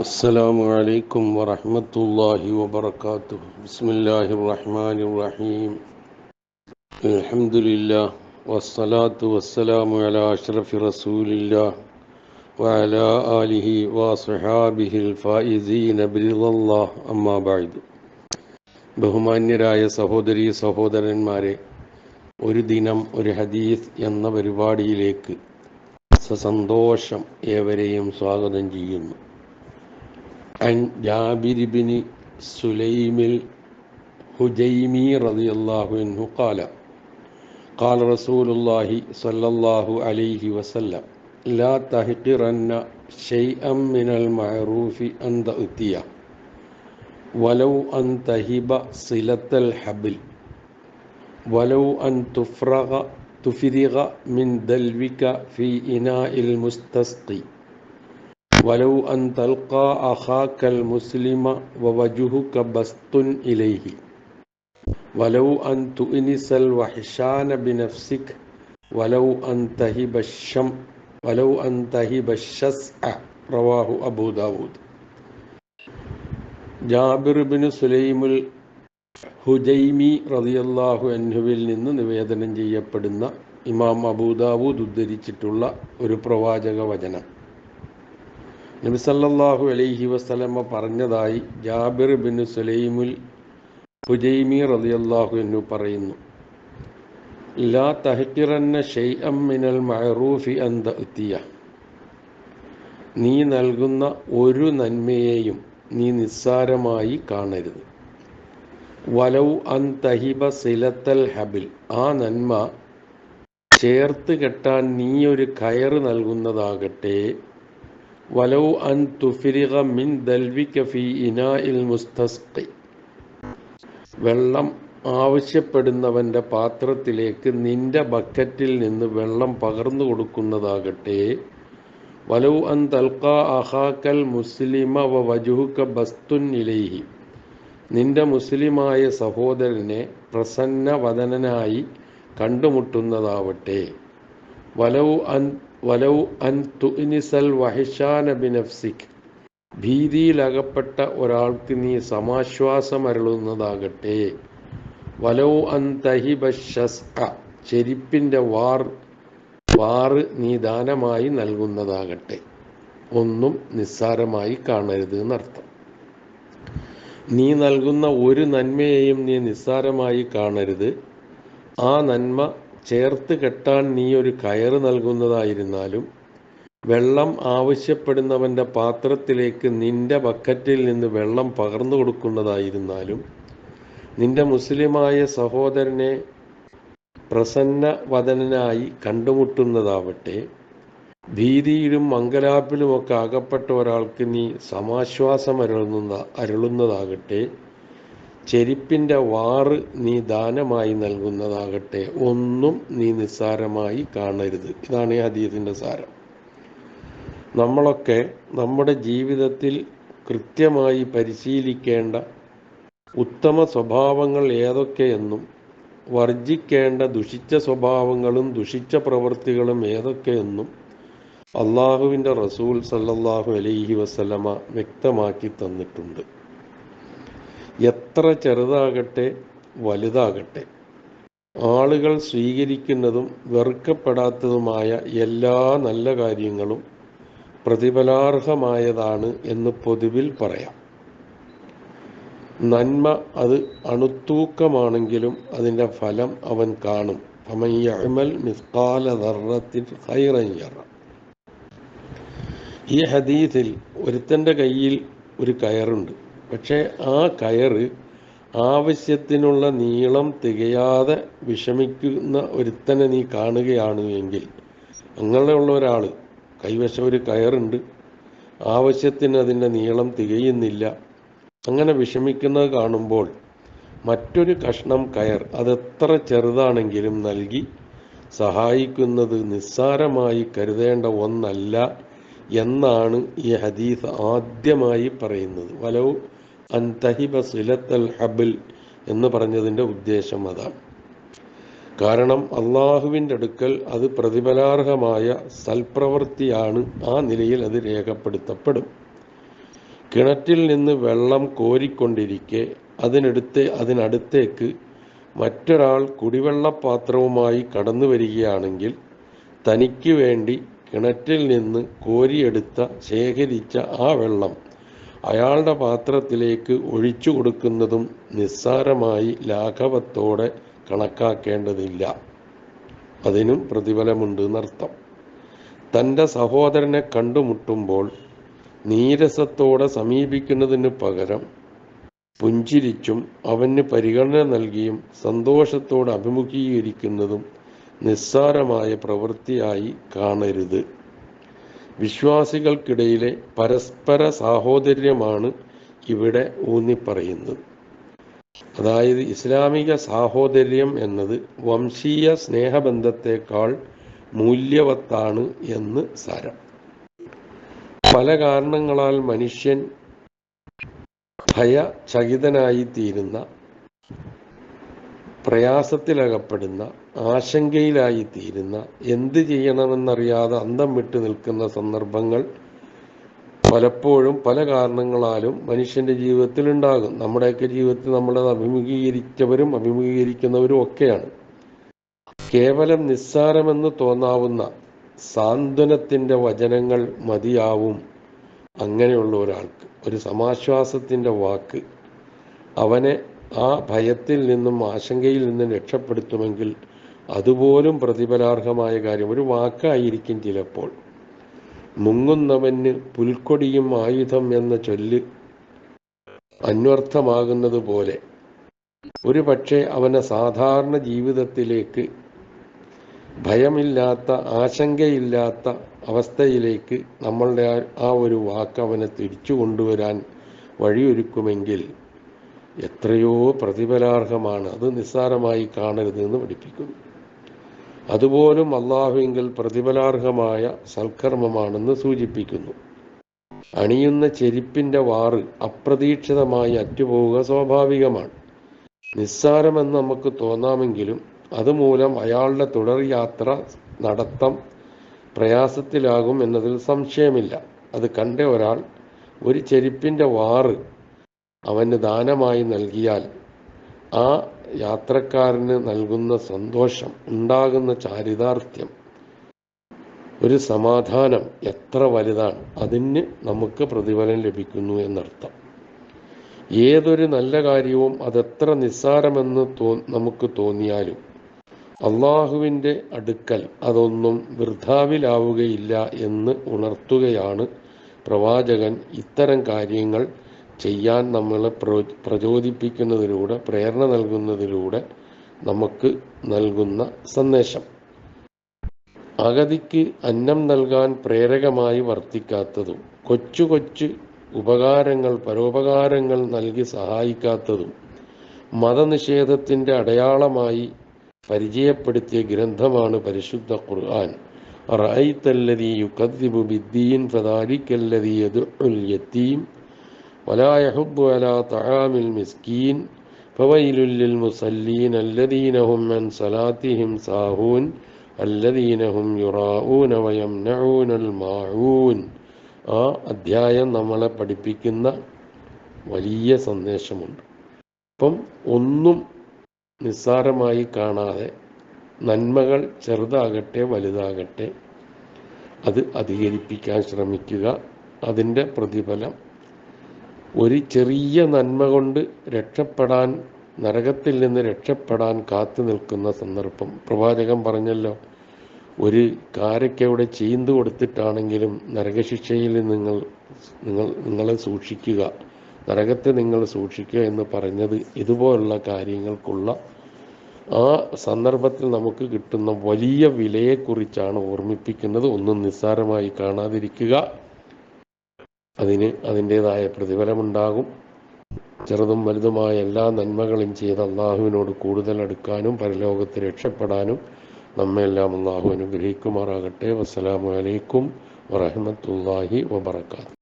السلام عليكم ورحمة الله وبركاته. بسم الله الرحمن الرحيم. الحمد لله والصلاة والسلام على أشرف رسول الله وعلى آله وصحابه الفائزين برضا الله أما بعد. ബഹുമാന്യരായ സഹോദരീ സഹോദരന്മാരെ, ഒരു ദിനം ഒരു ഹദീസ് എന്ന പരിപാടിയിലേക്ക് സസന്തോഷം ഏവരെയും സ്വാഗതം ചെയ്യുന്നു. عن جابر بن سليم الهجيمي رضي الله عنه قال قال رسول الله صلى الله عليه وسلم لا تحقرن شيئا من المعروف أن تؤتيه ولو أن تهب صلة الحبل ولو أن تفرغ من دلوك في إناء المستسقي ولو أن تلقى أخاك المسلم ووجهك بسط إليه ولو أن تؤنس الوحشان بنفسك ولو أن تهب الشسع رواه أبو داود. ജാബിർ ബിൻ സുലൈമുൽ ഹുജൈമി റളിയല്ലാഹു അൻഹുവിൽ നിന്ന് നിവേദനം ചെയ്യപ്പെടുന്ന ഇമാം അബൂ ദാവൂദ് ഉദ്ധരിച്ചിട്ടുള്ള ഒരു പ്രവാചക വചനം. നബി സല്ലല്ലാഹു അലൈഹി വസല്ലമ പറഞ്ഞതായി ജാബിർ ബിൻ സുലൈമുൽ ഹുജൈമി റളിയല്ലാഹു അൻഹു പറയുന്നു, ലാ തഹ്കിറന്ന ഷൈഅൻ മിനൽ മഅറൂഫി അൻ തഅതിയ, നീ നൽകുന്ന ഒരു നന്മയെയും നീ നിസ്സാരമായി കാണരുത്. വലൗ അൻ തഹിബ സിലത്തൽ ഹബിൽ, ആ നന്മ ചേർത്ത് കെട്ടാൻ നീ ഒരു കയറ് നൽകുന്നതാകട്ടെ. വലൗ അൻ തുഫിരിഗ മിൻ ദൽവിക ഫീ ഇനാഇൽ മുസ്തസ്ഖി, വെള്ളം ആവശ്യപ്പെടുന്നവൻ്റെ പാത്രത്തിലേക്ക് നിന്റെ ബക്കറ്റിൽ നിന്ന് വെള്ളം പകർന്നു കൊടുക്കുന്നതാകട്ടെ. വലൗ അൻ തൽഖാ അഖാക്കൽ മുസ്ലിമ വവജുഹുക ബസ്തുൻ ഇലൈഹി, നിന്റെ മുസ്ലിമായ സഹോദരനെ പ്രസന്നവദനായി കണ്ടുമുട്ടുന്നതാവട്ടെ. വലൗ അൻ തുഇനിസൽ വഹിഷാന ബിനഫ്സിക്, ഭീതിയിലകപ്പെട്ട ഒരാൾക്ക് നീ സമാശ്വാസമരുളുന്നതാകട്ടെ. വലൗ അൻ തഹിബ ശസ്അ, ചെരിപ്പിൻ്റെ വാറ് നീ ദാനമായി നൽകുന്നതാകട്ടെ. ഒന്നും നിസ്സാരമായി കാണരുത് എന്നർത്ഥം. നീ നൽകുന്ന ഒരു നന്മയെയും നീ നിസ്സാരമായി കാണരുത്. ആ നന്മ ചേർത്ത് കെട്ടാൻ നീ ഒരു കയറ് നൽകുന്നതായിരുന്നാലും, വെള്ളം ആവശ്യപ്പെടുന്നവൻ്റെ പാത്രത്തിലേക്ക് നിന്റെ ബക്കറ്റിൽ നിന്ന് വെള്ളം പകർന്നു കൊടുക്കുന്നതായിരുന്നാലും, നിന്റെ മുസ്ലിമായ സഹോദരനെ പ്രസന്നവദനായി കണ്ടുമുട്ടുന്നതാവട്ടെ. ഭീതിയിലും മംഗലാപ്പിലുമൊക്കെ അകപ്പെട്ട ഒരാൾക്ക് നീ സമാശ്വാസം അരുളുന്നതാകട്ടെ. ചെരിപ്പിൻ്റെ വാറ് നീ ദാനമായി നൽകുന്നതാകട്ടെ. ഒന്നും നീ നിസ്സാരമായി കാണരുത്. ഇതാണ് ഈ ഹദീസിൻ്റെ സാരം. നമ്മളൊക്കെ നമ്മുടെ ജീവിതത്തിൽ കൃത്യമായി പരിശീലിക്കേണ്ട ഉത്തമ സ്വഭാവങ്ങൾ ഏതൊക്കെയെന്നും വർജിക്കേണ്ട ദുഷിച്ച സ്വഭാവങ്ങളും ദുഷിച്ച പ്രവൃത്തികളും ഏതൊക്കെയെന്നും അള്ളാഹുവിൻ്റെ റസൂൽ സല്ലല്ലാഹു അലൈഹി വസല്ലമ വ്യക്തമാക്കി തന്നിട്ടുണ്ട്. എത്ര ചെറുതാകട്ടെ വലുതാകട്ടെ, ആളുകൾ സ്വീകരിക്കുന്നതും വെറുക്കപ്പെടാത്തതുമായ എല്ലാ നല്ല കാര്യങ്ങളും പ്രതിഫലാർഹമായതാണ് എന്ന് പൊതുവിൽ പറയാം. നന്മ അത് അണുത്തൂക്കമാണെങ്കിലും അതിൻ്റെ ഫലം അവൻ കാണും. ഫമൻ യഅമൽ മിസ്ഖാല ദർറത്തിൻ ഖൈറൻ യറ. ഈ ഹദീസിൽ ഒരുത്തൻ്റെ കയ്യിൽ ഒരു കയറുണ്ട്. പക്ഷേ ആ കയറ് ആവശ്യത്തിനുള്ള നീളം തികയാതെ വിഷമിക്കുന്ന ഒരുത്തനെ നീ കാണുകയാണ് എങ്കിൽ, അങ്ങനെയുള്ള ഒരാൾ കൈവശം ഒരു കയറുണ്ട്, ആവശ്യത്തിന് അതിൻ്റെ നീളം തികയുന്നില്ല, അങ്ങനെ വിഷമിക്കുന്നത് കാണുമ്പോൾ മറ്റൊരു കഷ്ണം കയർ അതെത്ര ചെറുതാണെങ്കിലും നൽകി സഹായിക്കുന്നത് നിസ്സാരമായി കരുതേണ്ട ഒന്നല്ല എന്നാണ് ഈ ഹദീസ് ആദ്യമായി പറയുന്നത്. വലൗ അൻ തഹിബ സിലത്തൽ ഹബിൽ എന്ന് പറഞ്ഞതിൻ്റെ ഉദ്ദേശം അതാണ്. കാരണം അള്ളാഹുവിൻ്റെ അടുക്കൽ അത് പ്രതിഫലാർഹമായ സൽപ്രവൃത്തിയാണ്. ആ നിലയിൽ അത് രേഖപ്പെടുത്തപ്പെടും. കിണറ്റിൽ നിന്ന് വെള്ളം കോരിക്കൊണ്ടിരിക്കെ അതിനടുത്തേക്ക് മറ്റൊരാൾ കുടിവെള്ളപ്പാത്രവുമായി കടന്നു വരികയാണെങ്കിൽ തനിക്ക് വേണ്ടി കിണറ്റിൽ നിന്ന് കോരിയെടുത്ത ശേഖരിച്ച ആ വെള്ളം അയാളുടെ പാത്രത്തിലേക്ക് ഒഴിച്ചു കൊടുക്കുന്നതും നിസ്സാരമായി ലാഘവത്തോടെ കണക്കാക്കേണ്ടതില്ല. അതിനും പ്രതിഫലമുണ്ട് എന്നർത്ഥം. തൻ്റെ സഹോദരനെ കണ്ടുമുട്ടുമ്പോൾ നീരസത്തോടെ സമീപിക്കുന്നതിന് പകരം പുഞ്ചിരിച്ചും അവന് പരിഗണന നൽകിയും സന്തോഷത്തോടെ അഭിമുഖീകരിക്കുന്നതും നിസ്സാരമായ പ്രവൃത്തിയായി കാണരുത്. വിശ്വാസികൾക്കിടയിലെ പരസ്പര സാഹോദര്യമാണ് ഇവിടെ ഊന്നിപ്പറയുന്നത്. അതായത് ഇസ്ലാമിക സാഹോദര്യം എന്നത് വംശീയ സ്നേഹബന്ധത്തെക്കാൾ മൂല്യവത്താണ് എന്ന് സാരം. പല കാരണങ്ങളാൽ മനുഷ്യൻ ഭയചകിതനായിത്തീരുന്ന, പ്രയാസത്തിലകപ്പെടുന്ന, ആശങ്കയിലായിത്തീരുന്ന, എന്ത് ചെയ്യണമെന്നറിയാതെ അന്തം വിട്ട് നിൽക്കുന്ന സന്ദർഭങ്ങൾ പലപ്പോഴും പല കാരണങ്ങളാലും മനുഷ്യൻ്റെ ജീവിതത്തിൽ ഉണ്ടാകും. നമ്മുടെയൊക്കെ ജീവിതത്തിൽ നമ്മളത് അഭിമുഖീകരിച്ചവരും അഭിമുഖീകരിക്കുന്നവരും ഒക്കെയാണ്. കേവലം നിസ്സാരമെന്ന് തോന്നാവുന്ന സാന്ത്വനത്തിൻ്റെ വചനങ്ങൾ മതിയാവും അങ്ങനെയുള്ള ഒരാൾക്ക്. ഒരു സമാശ്വാസത്തിൻ്റെ വാക്ക് അവനെ ആ ഭയത്തിൽ നിന്നും ആശങ്കയിൽ നിന്നും രക്ഷപ്പെടുത്തുമെങ്കിൽ അതുപോലും പ്രതിഫലാർഹമായ കാര്യം. ഒരു വാക്കായിരിക്കും ചിലപ്പോൾ. മുങ്ങുന്നവന് പുൽക്കൊടിയും ആയുധം എന്ന ചൊല്ല് അന്വർത്ഥമാകുന്നത് പോലെ ഒരു പക്ഷേ അവനെ സാധാരണ ജീവിതത്തിലേക്ക്, ഭയമില്ലാത്ത, ആശങ്കയില്ലാത്ത അവസ്ഥയിലേക്ക് നമ്മളുടെ ആ ഒരു വാക്ക് അവനെ തിരിച്ചു കൊണ്ടുവരാൻ വഴിയൊരുക്കുമെങ്കിൽ എത്രയോ പ്രതിഫലാർഹമാണ്. അത് നിസ്സാരമായി കാണരുത് എന്ന് പഠിപ്പിക്കുന്നു. അതുപോലും അള്ളാഹുവിങ്കിൽ പ്രതിഫലാർഹമായ സൽക്കർമ്മമാണെന്ന് സൂചിപ്പിക്കുന്നു. അണിയുന്ന ചെരുപ്പിൻ്റെ വാറ് അപ്രതീക്ഷിതമായി അറ്റുപോവുക സ്വാഭാവികമാണ്. നിസ്സാരമെന്ന് നമുക്ക് തോന്നാമെങ്കിലും അതുമൂലം അയാളുടെ തുടർ യാത്ര, നടത്തം പ്രയാസത്തിലാകും എന്നതിൽ സംശയമില്ല. അത് കണ്ട ഒരാൾ ഒരു ചെരുപ്പിൻ്റെ വാറ് അവന് ദാനമായി നൽകിയാൽ ആ യാത്രക്കാരന് നൽകുന്ന സന്തോഷം, ഉണ്ടാകുന്ന ചാരിതാർത്ഥ്യം, ഒരു സമാധാനം എത്ര വലുതാണ്. അതിന് നമുക്ക് പ്രതിഫലം ലഭിക്കുന്നു എന്നർത്ഥം. ഏതൊരു നല്ല കാര്യവും അതെത്ര നിസ്സാരമെന്ന് നമുക്ക് തോന്നിയാലും അള്ളാഹുവിൻ്റെ അടുക്കൽ അതൊന്നും വൃഥാവിലാവുകയില്ല എന്ന് ഉണർത്തുകയാണ് പ്രവാചകൻ ഇത്തരം കാര്യങ്ങൾ ചെയ്യാൻ നമ്മളെ പ്രചോദിപ്പിക്കുന്നതിലൂടെ, പ്രേരണ നൽകുന്നതിലൂടെ നമുക്ക് നൽകുന്ന സന്ദേശം. അഗതിക്ക് അന്നം നൽകാൻ പ്രേരകമായി വർത്തിക്കാത്തതും കൊച്ചു കൊച്ചു ഉപകാരങ്ങൾ, പരോപകാരങ്ങൾ നൽകി സഹായിക്കാത്തതും മതനിഷേധത്തിൻ്റെ അടയാളമായി പരിചയപ്പെടുത്തിയ ഗ്രന്ഥമാണ് പരിശുദ്ധ ഖുർആൻ. അറഅയ്തല്ലദീ യുകദ്ദിബു ബിദ്ദീൻ ഫദാലിക്കല്ലദീ യദ്ഉൽ യതീം വലാ യഹുബ്ബു അലാ തആമിൽ മിസ്കീൻ ഫവൈലുൽ ലിൽ മുസല്ലീൻ അല്ലദീന ഹും അൻ സലാത്തിഹിം സാഹൂൻ അല്ലദീന ഹും യുറാഊന വയംനഊനൽ മാഊൻ. ആ അധ്യായം നമ്മളെ പഠിപ്പിക്കുന്ന വലിയ സന്ദേശമുണ്ട്. അപ്പം ഒന്നും നിസ്സാരമായി കാണാതെ നന്മകൾ ചെറുതാകട്ടെ വലുതാകട്ടെ അത് അധികരിപ്പിക്കാൻ ശ്രമിക്കുക. അതിൻ്റെ പ്രതിഫലം ഒരു ചെറിയ നന്മ കൊണ്ട് രക്ഷപ്പെടാൻ, നരകത്തിൽ നിന്ന് രക്ഷപ്പെടാൻ കാത്തു നിൽക്കുന്ന സന്ദർഭം പ്രവാചകൻ പറഞ്ഞല്ലോ, ഒരു കാരയ്ക്കവിടെ ചീന്തു കൊടുത്തിട്ടാണെങ്കിലും നരകശിക്ഷയിൽ നിങ്ങളെ സൂക്ഷിക്കുക, നരകത്തെ നിങ്ങൾ സൂക്ഷിക്കുക എന്ന് പറഞ്ഞത് ഇതുപോലുള്ള കാര്യങ്ങൾക്കുള്ള ആ സന്ദർഭത്തിൽ നമുക്ക് കിട്ടുന്ന വലിയ വിലയെക്കുറിച്ചാണ് ഓർമ്മിപ്പിക്കുന്നത്. ഒന്നും നിസ്സാരമായി കാണാതിരിക്കുക. അതിന് അതിൻ്റേതായ പ്രതിഫലമുണ്ടാകും. ചെറുതും വലുതുമായ എല്ലാ നന്മകളും ചെയ്ത് അള്ളാഹുവിനോട് കൂടുതൽ അടുക്കാനും പരലോകത്ത് രക്ഷപ്പെടാനും നമ്മെല്ലാം അള്ളാഹു അനുഗ്രഹിക്കുമാറാകട്ടെ. വസ്സലാമു അലൈക്കും വറഹ്മത്തുള്ളാഹി വബറകാതുഹു.